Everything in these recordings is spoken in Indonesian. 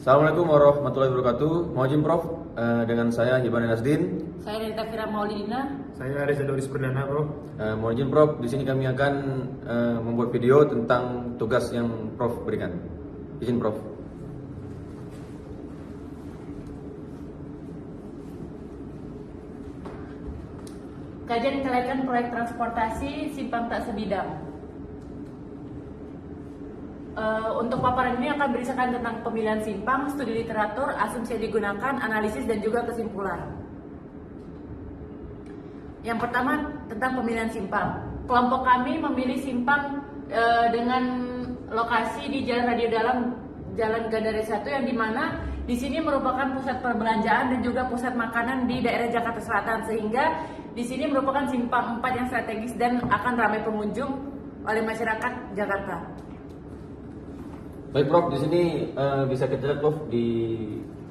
Assalamualaikum warahmatullahi wabarakatuh. Mohon izin Prof, dengan saya Hibani Nasdin. Saya Rita Fira Maulidina. Saya Reza Doris Perdana, Prof. Mohon izin Prof, di sini kami akan membuat video tentang tugas yang Prof berikan. Izin Prof. Kajian kelayakan proyek transportasi simpang tak sebidang. Untuk paparan ini akan berisikan tentang pemilihan simpang, studi literatur, asumsi yang digunakan, analisis dan juga kesimpulan. Yang pertama tentang pemilihan simpang. Kelompok kami memilih simpang dengan lokasi di Jalan Radio Dalam, Jalan Gandaria 1 yang dimana di sini merupakan pusat perbelanjaan dan juga pusat makanan di daerah Jakarta Selatan, sehingga di sini merupakan simpang 4 yang strategis dan akan ramai pengunjung oleh masyarakat Jakarta. Baik Prof, di sini bisa kita lihat Prof di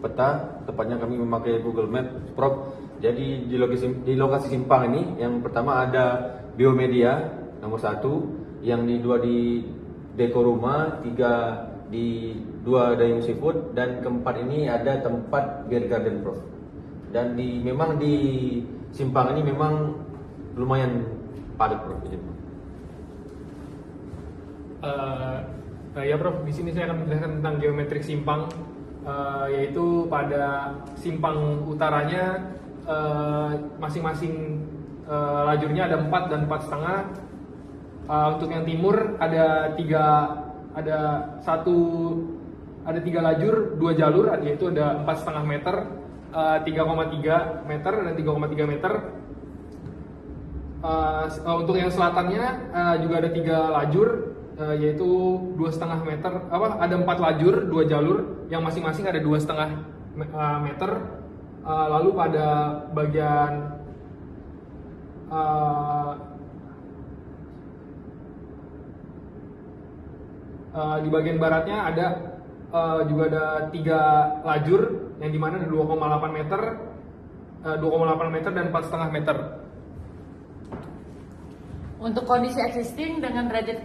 peta, tepatnya kami memakai Google Map Prof. Jadi di lokasi simpang ini yang pertama ada Biomedia nomor 1, yang dua di Deko Rumah, 3 di 2 Dayung Seafood, dan keempat ini ada tempat Beer Garden Prof. Dan memang di simpang ini memang lumayan padat Prof. Ya Prof, di sini saya akan menjelaskan tentang geometrik simpang, yaitu pada simpang utaranya masing-masing lajurnya ada 4 dan 4,5. Untuk yang timur ada 3 lajur, 2 jalur, yaitu ada 4,5 meter, 3,3 meter dan 3,3 meter. Untuk yang selatannya juga ada 3 lajur, yaitu 2,5 meter. Ada 4 lajur, 2 jalur, yang masing-masing ada 2,5 meter. Lalu pada bagian di bagian baratnya ada juga ada 3 lajur, yang dimana ada 2,8 meter, 2,8 meter dan 4,5 meter. Untuk kondisi existing dengan derajat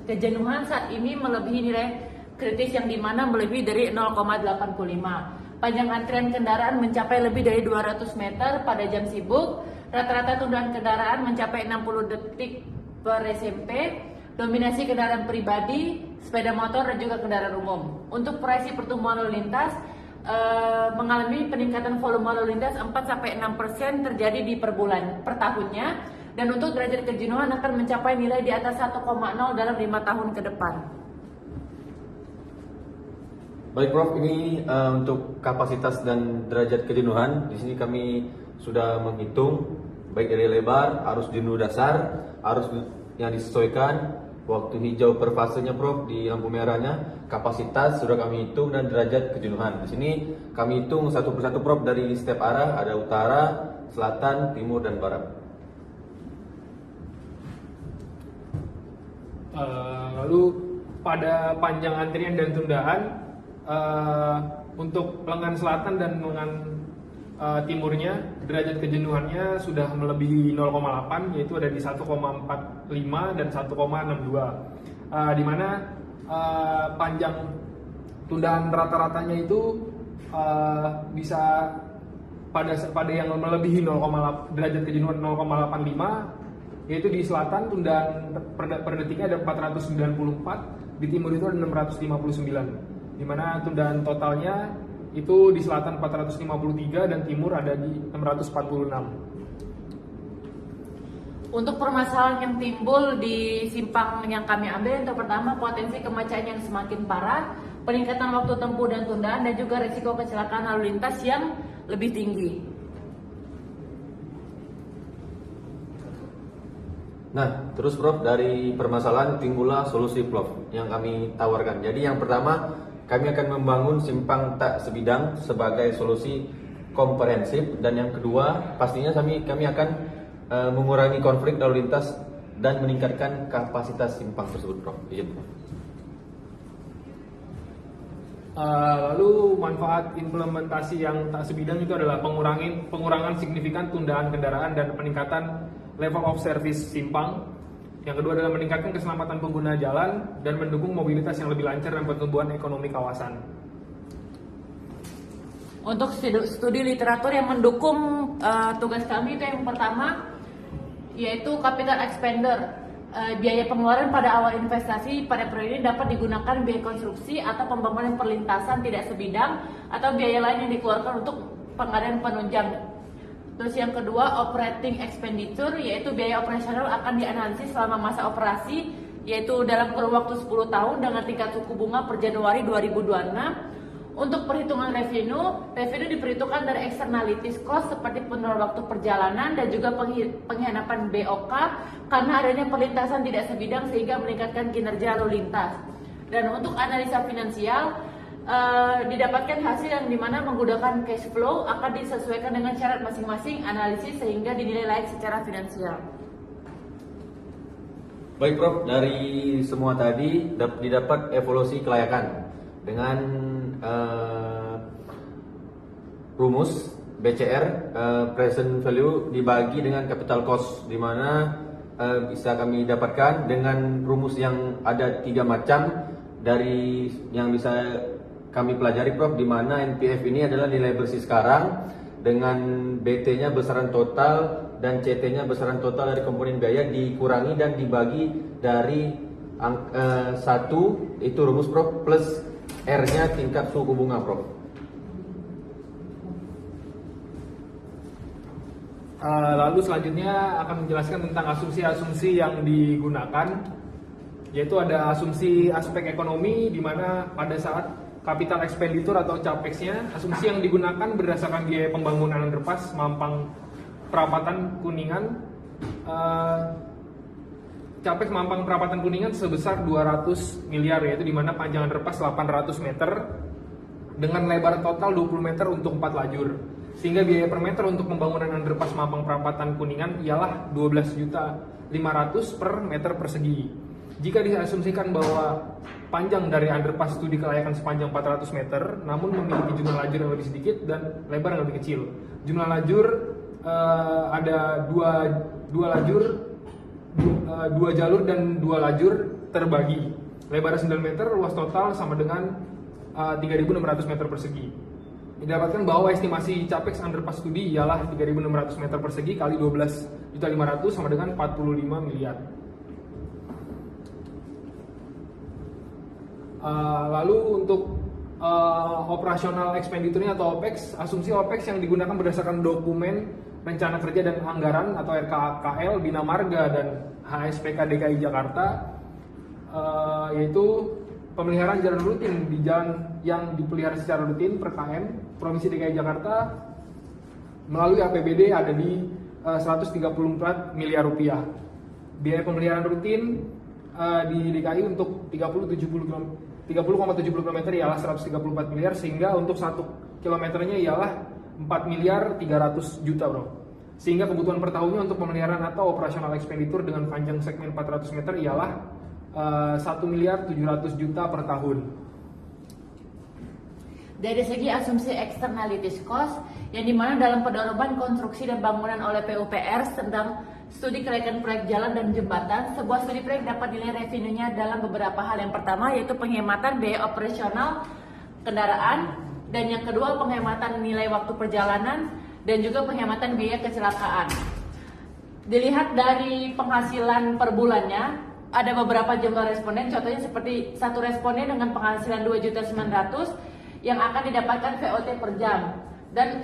kejenuhan saat ini melebihi nilai kritis yang dimana melebihi dari 0,85. Panjang antrian kendaraan mencapai lebih dari 200 meter pada jam sibuk. Rata-rata tundaan kendaraan mencapai 60 detik per SMP. Dominasi kendaraan pribadi, sepeda motor dan juga kendaraan umum. Untuk proyeksi pertumbuhan lalu lintas mengalami peningkatan volume lalu lintas 4-6% terjadi di per tahunnya. Dan untuk derajat kejenuhan akan mencapai nilai di atas 1,0 dalam 5 tahun ke depan. Baik Prof, ini untuk kapasitas dan derajat kejenuhan. Di sini kami sudah menghitung baik dari lebar, arus jenuh dasar, arus yang disesuaikan, waktu hijau per fasenya Prof di lampu merahnya, kapasitas sudah kami hitung, dan derajat kejenuhan. Di sini kami hitung satu persatu Prof dari setiap arah, ada utara, selatan, timur dan barat. Lalu pada panjang antrian dan tundaan, untuk lengan selatan dan lengan timurnya derajat kejenuhannya sudah melebihi 0,8, yaitu ada di 1,45 dan 1,62, di mana panjang tundaan rata-ratanya itu bisa pada yang melebihi derajat kejenuhan 0,85, yaitu di selatan tundaan per detiknya ada 494, di timur itu ada 659, di mana tundaan totalnya itu di selatan 453 dan timur ada di 646. Untuk permasalahan yang timbul di simpang yang kami ambil, yang pertama potensi kemacetan yang semakin parah, peningkatan waktu tempuh dan tundaan, dan juga risiko kecelakaan lalu lintas yang lebih tinggi. Nah, terus Prof, dari permasalahan timbullah solusi Prof yang kami tawarkan. Jadi yang pertama, kami akan membangun simpang tak sebidang sebagai solusi komprehensif, dan yang kedua, pastinya kami akan mengurangi konflik lalu lintas dan meningkatkan kapasitas simpang tersebut Prof. Izin Prof. Lalu manfaat implementasi yang tak sebidang itu adalah pengurangan signifikan tundaan kendaraan dan peningkatan level of service simpang. Yang kedua adalah meningkatkan keselamatan pengguna jalan dan mendukung mobilitas yang lebih lancar dan pertumbuhan ekonomi kawasan. Untuk studi literatur yang mendukung tugas kami itu yang pertama yaitu capital expenditure. Biaya pengeluaran pada awal investasi pada proyek ini dapat digunakan biaya konstruksi atau pembangunan perlintasan tidak sebidang atau biaya lain yang dikeluarkan untuk pengadaan penunjang. Terus yang kedua, operating expenditure, yaitu biaya operasional akan dianalisis selama masa operasi, yaitu dalam kurun waktu 10 tahun dengan tingkat suku bunga per Januari 2026. Untuk perhitungan revenue diperhitungkan dari externalities cost seperti penurun waktu perjalanan dan juga pengkhianatan BOK karena adanya perlintasan tidak sebidang sehingga meningkatkan kinerja lalu lintas. Dan untuk analisa finansial, didapatkan hasil yang dimana menggunakan cash flow akan disesuaikan dengan syarat masing-masing analisis sehingga dinilai layak secara finansial. Baik Prof, dari semua tadi didapat evaluasi kelayakan dengan rumus BCR, present value dibagi dengan capital cost, di mana bisa kami dapatkan dengan rumus yang ada 3 macam dari yang bisa kami pelajari Prof, di mana NPF ini adalah nilai bersih sekarang dengan BT-nya besaran total dan CT-nya besaran total dari komponen biaya dikurangi dan dibagi dari 1 itu rumus Prof plus R-nya tingkat suku bunga Prof. Lalu selanjutnya akan menjelaskan tentang asumsi-asumsi yang digunakan, yaitu ada asumsi aspek ekonomi di mana pada saat capital expenditure atau CAPEX-nya, asumsi yang digunakan berdasarkan biaya pembangunan underpass Mampang Perapatan Kuningan. CAPEX Mampang Perapatan Kuningan sebesar 200 miliar, yaitu di mana panjang underpass 800 meter dengan lebar total 20 meter untuk 4 lajur. Sehingga biaya per meter untuk pembangunan underpass Mampang Perapatan Kuningan ialah 12.500.000 per meter persegi. Jika diasumsikan bahwa panjang dari underpass studi kelayakan sepanjang 400 meter, namun memiliki jumlah lajur yang lebih sedikit dan lebar yang lebih kecil. Jumlah lajur ada dua jalur dan 2 lajur terbagi. Lebar 9 meter, luas total sama dengan 3.600 meter persegi. Didapatkan bahwa estimasi CAPEX underpass studi ialah 3.600 meter persegi kali 12.500.000 sama dengan 45 miliar. Lalu untuk operasional expenditure-nya atau OPEX, asumsi OPEX yang digunakan berdasarkan dokumen rencana kerja dan anggaran atau RKKL Bina Marga dan HSPK DKI Jakarta, yaitu pemeliharaan jalan rutin di jalan yang dipelihara secara rutin per KM Provinsi DKI Jakarta melalui APBD ada di 134 miliar rupiah. Biaya pemeliharaan rutin di DKI untuk 30,70 km ialah 134 miliar, sehingga untuk 1 kilometernya ialah 4 miliar 300 juta bro. Sehingga kebutuhan per tahunnya untuk pemeliharaan atau operasional expenditure dengan panjang segmen 400 meter ialah 1 miliar 700 juta per tahun. Dari segi asumsi externalities cost, yang dimana dalam pedoman konstruksi dan bangunan oleh PUPR tentang studi kelayakan proyek jalan dan jembatan, sebuah studi proyek dapat dinilai revenue-nya dalam beberapa hal. Yang pertama yaitu penghematan biaya operasional kendaraan, dan yang kedua penghematan nilai waktu perjalanan, dan juga penghematan biaya kecelakaan. Dilihat dari penghasilan per bulannya, ada beberapa jumlah responden, contohnya seperti satu responden dengan penghasilan 2.900.000 yang akan didapatkan VOT per jam. Dan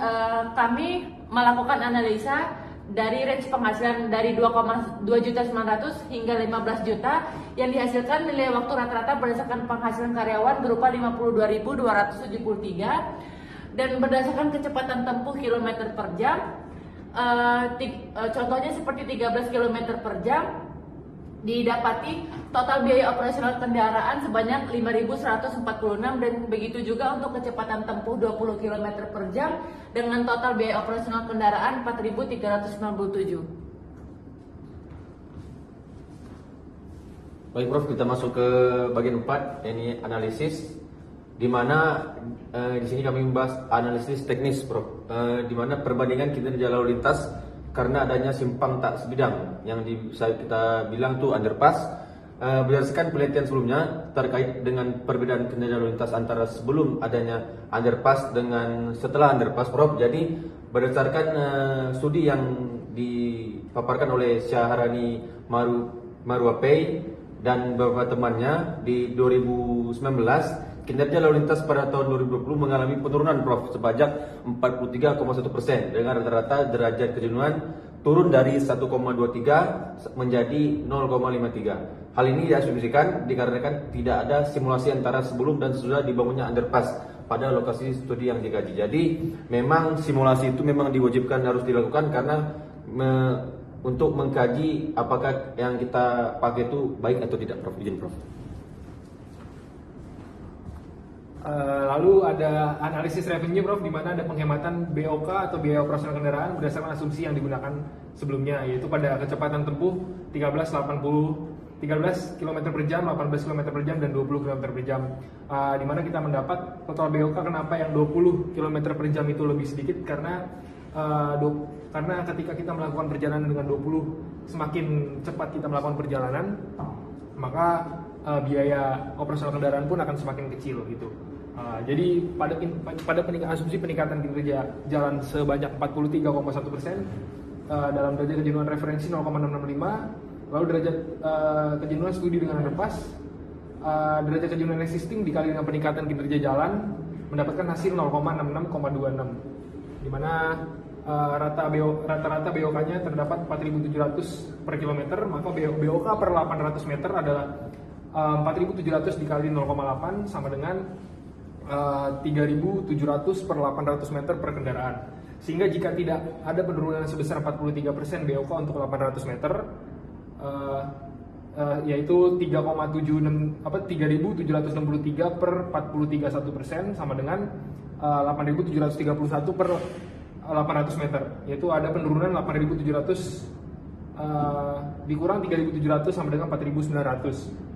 kami melakukan analisa dari range penghasilan dari 2.900.000 hingga 15 juta yang dihasilkan nilai waktu rata-rata berdasarkan penghasilan karyawan berupa 52.273 dan berdasarkan kecepatan tempuh kilometer per jam. Contohnya seperti 13 km per jam, didapati total biaya operasional kendaraan sebanyak 5.146 dan begitu juga untuk kecepatan tempuh 20 km per jam dengan total biaya operasional kendaraan 4.397. Baik Prof, kita masuk ke bagian 4, ini analisis, di mana di sini kami membahas analisis teknis Prof, di mana perbandingan kinerja lalu lintas karena adanya simpang tak sebidang yang bisa kita bilang tuh underpass Berdasarkan penelitian sebelumnya terkait dengan perbedaan kinerja lalu lintas antara sebelum adanya underpass dengan setelah underpass, Prof. Jadi berdasarkan studi yang dipaparkan oleh Syaharani Maruapei dan beberapa temannya di 2019, kinerja lalu lintas pada tahun 2020 mengalami penurunan, Prof. sebanyak 43,1% dengan rata-rata derajat kejenuhan turun dari 1,23 menjadi 0,53. Hal ini diasumsikan dikarenakan tidak ada simulasi antara sebelum dan sesudah dibangunnya underpass pada lokasi studi yang dikaji. Jadi memang simulasi itu memang diwajibkan harus dilakukan karena untuk mengkaji apakah yang kita pakai itu baik atau tidak, Prof. Izin, Prof. Lalu ada analisis revenue, Prof, di mana ada penghematan BOK atau biaya operasional kendaraan berdasarkan asumsi yang digunakan sebelumnya, yaitu pada kecepatan tempuh 13 km per jam, 18 km per jam, dan 20 km per jam. Di mana kita mendapat total BOK kenapa yang 20 km per jam itu lebih sedikit karena ketika kita melakukan perjalanan dengan 20, semakin cepat kita melakukan perjalanan, maka biaya operasional kendaraan pun akan semakin kecil gitu. Jadi pada asumsi peningkatan kinerja jalan sebanyak 43,1%, dalam derajat kejenuhan referensi 0,665, lalu derajat kejenuhan studi dengan underpass, derajat kejenuhan existing dikali dengan peningkatan kinerja jalan mendapatkan hasil 0,66,26, di mana rata-rata BOK-nya terdapat 4.700 per kilometer, maka BOK per 800 meter adalah 4.700 dikali 0,8 sama dengan 3.700 per 800 meter per kendaraan. Sehingga jika tidak ada penurunan sebesar 43% BOK untuk 800 meter, yaitu 3.763 per 43,1% sama dengan 8.731 per 800 meter, yaitu ada penurunan 8.700 dikurang 3.700 sama dengan 4.900.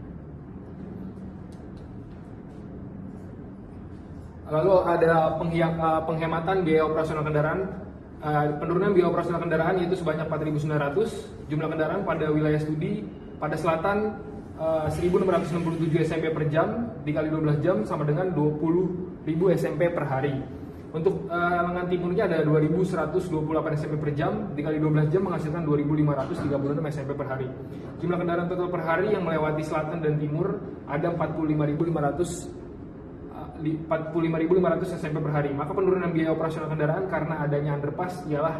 Lalu ada penghematan biaya operasional kendaraan, penurunan biaya operasional kendaraan yaitu sebanyak 4.900. Jumlah kendaraan pada wilayah studi pada selatan 1.667 SMP per jam dikali 12 jam sama dengan 20.000 SMP per hari. Untuk lengan timurnya ada 2.128 SMP per jam dikali 12 jam menghasilkan 2.536 SMP per hari. Jumlah kendaraan total per hari yang melewati selatan dan timur ada 45.500 SMP per hari. Maka penurunan biaya operasional kendaraan karena adanya underpass ialah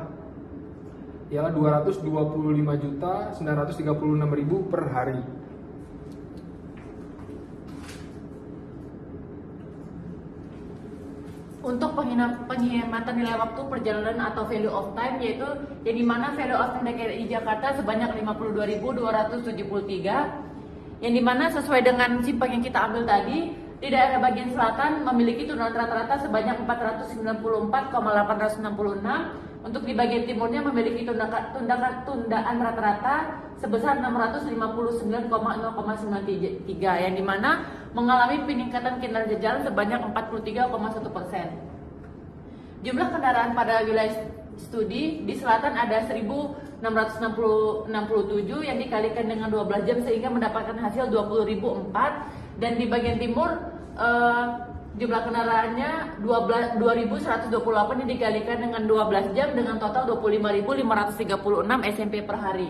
225.936.000 per hari. Untuk penghematan nilai waktu perjalanan atau value of time, yaitu yang dimana value of time DKI Jakarta sebanyak 52.273, yang dimana sesuai dengan simpang yang kita ambil tadi, di daerah bagian selatan memiliki tundaan rata-rata sebanyak 494,866. Untuk di bagian timurnya memiliki tundaan rata-rata sebesar 659,093, yang dimana mengalami peningkatan kinerja jalan sebanyak 43,1%. Jumlah kendaraan pada wilayah studi di selatan ada 1.667 yang dikalikan dengan 12 jam sehingga mendapatkan hasil 20.004. Dan di bagian timur jumlah kendaraannya 2.128 yang dikalikan dengan 12 jam dengan total 25.536 SMP per hari.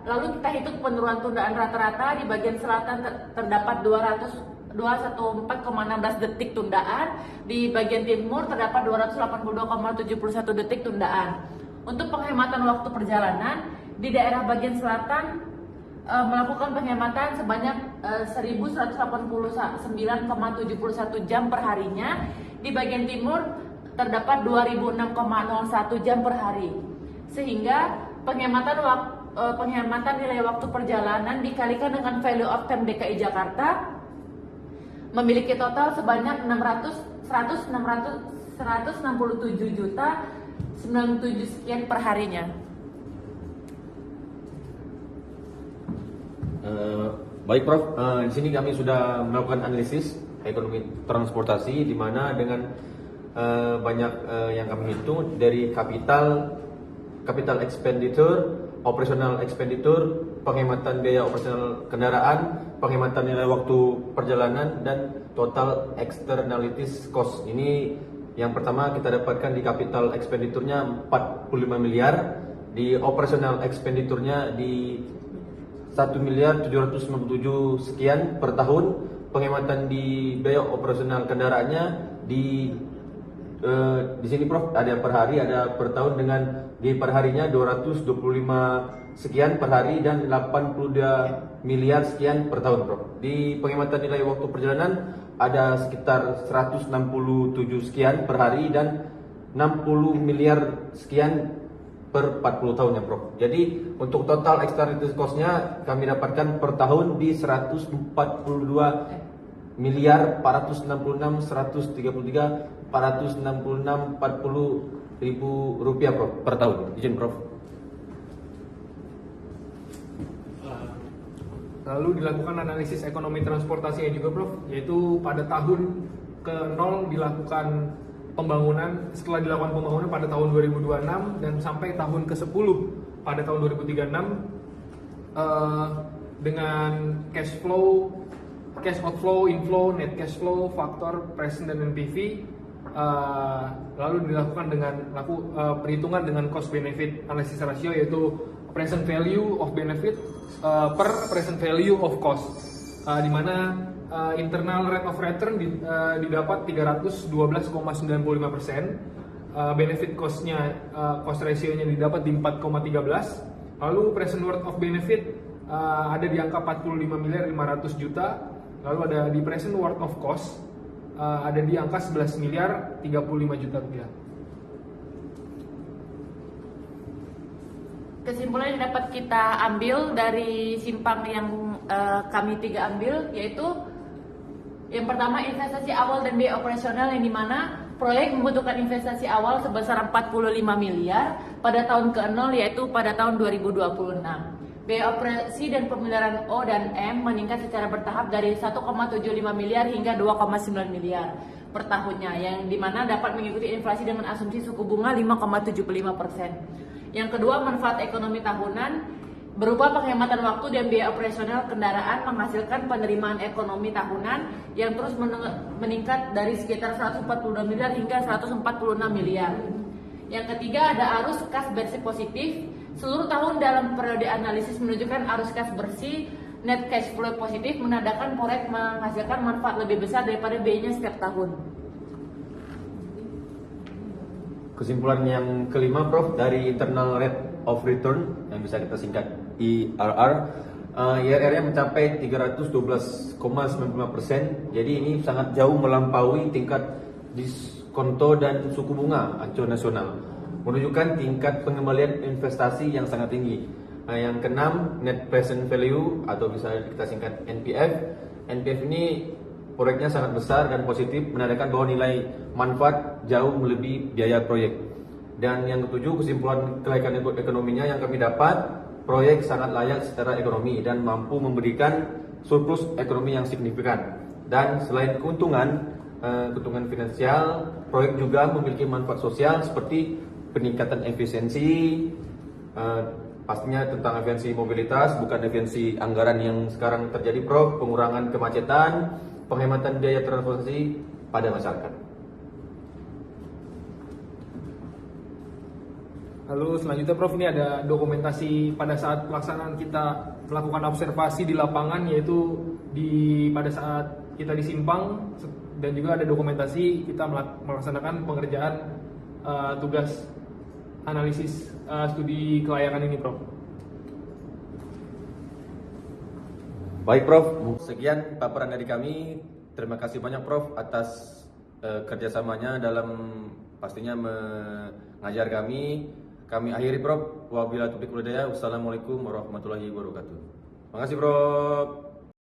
Lalu kita hitung penurunan tundaan rata-rata. Di bagian selatan terdapat 214,16 detik tundaan. Di bagian timur terdapat 282,71 detik tundaan. Untuk penghematan waktu perjalanan, di daerah bagian selatan melakukan penghematan sebanyak 1.189,71 jam per harinya. Di bagian timur terdapat 2.006,01 jam per hari. Sehingga penghematan nilai waktu perjalanan dikalikan dengan value of time DKI Jakarta memiliki total sebanyak 167.097 sekian per harinya. Baik, Prof. Di sini kami sudah melakukan analisis ekonomi transportasi, di mana dengan banyak yang kami hitung dari capital expenditure, operational expenditure, penghematan biaya operasional kendaraan, penghematan nilai waktu perjalanan, dan total externalities cost. Ini yang pertama kita dapatkan di capital expenditure-nya 45 miliar, di operational expenditure-nya di 1.797 sekian per tahun, penghematan di biaya operasional kendaraannya di sini Prof ada per hari, ada per tahun dengan di per harinya 225 sekian per hari dan 82 miliar sekian per tahun Prof. Di penghematan nilai waktu perjalanan ada sekitar 167 sekian per hari dan 60 miliar sekian per 40 tahun ya Prof. Jadi untuk total externalities cost-nya kami dapatkan per tahun di 142 miliar 466 133 466 40 ribu rupiah Prof per tahun. Izin Prof. Lalu dilakukan analisis ekonomi transportasinya juga Prof, yaitu pada tahun ke-0 dilakukan pembangunan, setelah dilakukan pembangunan pada tahun 2026 dan sampai tahun ke-10 pada tahun 2036 dengan cash outflow, inflow, net cash flow, faktor present dan NPV, lalu dilakukan dengan perhitungan dengan cost benefit analysis ratio, yaitu present value of benefit per present value of cost, di mana internal rate of return didapat 312,95%, benefit cost-nya, cost ratio-nya didapat di 4,13, lalu present worth of benefit ada di angka 45 miliar 500 juta, lalu ada di present worth of cost ada di angka 11 miliar 35 juta rupiah. Kesimpulan yang dapat kita ambil dari simpang yang kami tiga ambil, yaitu yang pertama, investasi awal dan biaya operasional, yang dimana proyek membutuhkan investasi awal sebesar 45 miliar pada tahun ke-0, yaitu pada tahun 2026. Biaya operasi dan pemeliharaan O dan M meningkat secara bertahap dari 1,75 miliar hingga 2,9 miliar per tahunnya, yang dimana dapat mengikuti inflasi dengan asumsi suku bunga 5,75%. Yang kedua, manfaat ekonomi tahunan berupa penghematan waktu dan biaya operasional kendaraan menghasilkan penerimaan ekonomi tahunan yang terus meningkat dari sekitar 142 miliar hingga 146 miliar. Yang ketiga, ada arus kas bersih positif. Seluruh tahun dalam periode analisis menunjukkan arus kas bersih net cash flow positif, menandakan proyek menghasilkan manfaat lebih besar daripada biayanya setiap tahun. Kesimpulan yang kelima Prof, dari internal rate of return yang bisa kita singkat IRR, IRR-nya mencapai 312,95%. Jadi ini sangat jauh melampaui tingkat diskonto dan suku bunga acuan nasional, menunjukkan tingkat pengembalian investasi yang sangat tinggi. Yang keenam, net present value atau bisa kita singkat NPV. NPV ini proyeknya sangat besar dan positif, menandakan bahwa nilai manfaat jauh melebihi biaya proyek. Dan yang ketujuh, kesimpulan kelaikan ekonominya yang kami dapat, proyek sangat layak secara ekonomi dan mampu memberikan surplus ekonomi yang signifikan. Dan selain keuntungan finansial, proyek juga memiliki manfaat sosial seperti peningkatan efisiensi, pastinya tentang efisiensi mobilitas, bukan efisiensi anggaran yang sekarang terjadi Prof, pengurangan kemacetan, penghematan biaya transportasi pada masyarakat. Lalu selanjutnya Prof, ini ada dokumentasi pada saat pelaksanaan kita melakukan observasi di lapangan, yaitu pada saat kita di simpang, dan juga ada dokumentasi kita melaksanakan pengerjaan tugas analisis studi kelayakan ini Prof. Baik Prof, sekian paparan dari kami. Terima kasih banyak Prof atas kerjasamanya dalam pastinya mengajar kami. Kami akhiri Prof. Wabillahi taufiq wal hidayah. Wassalamualaikum warahmatullahi wabarakatuh. Terima kasih Prof.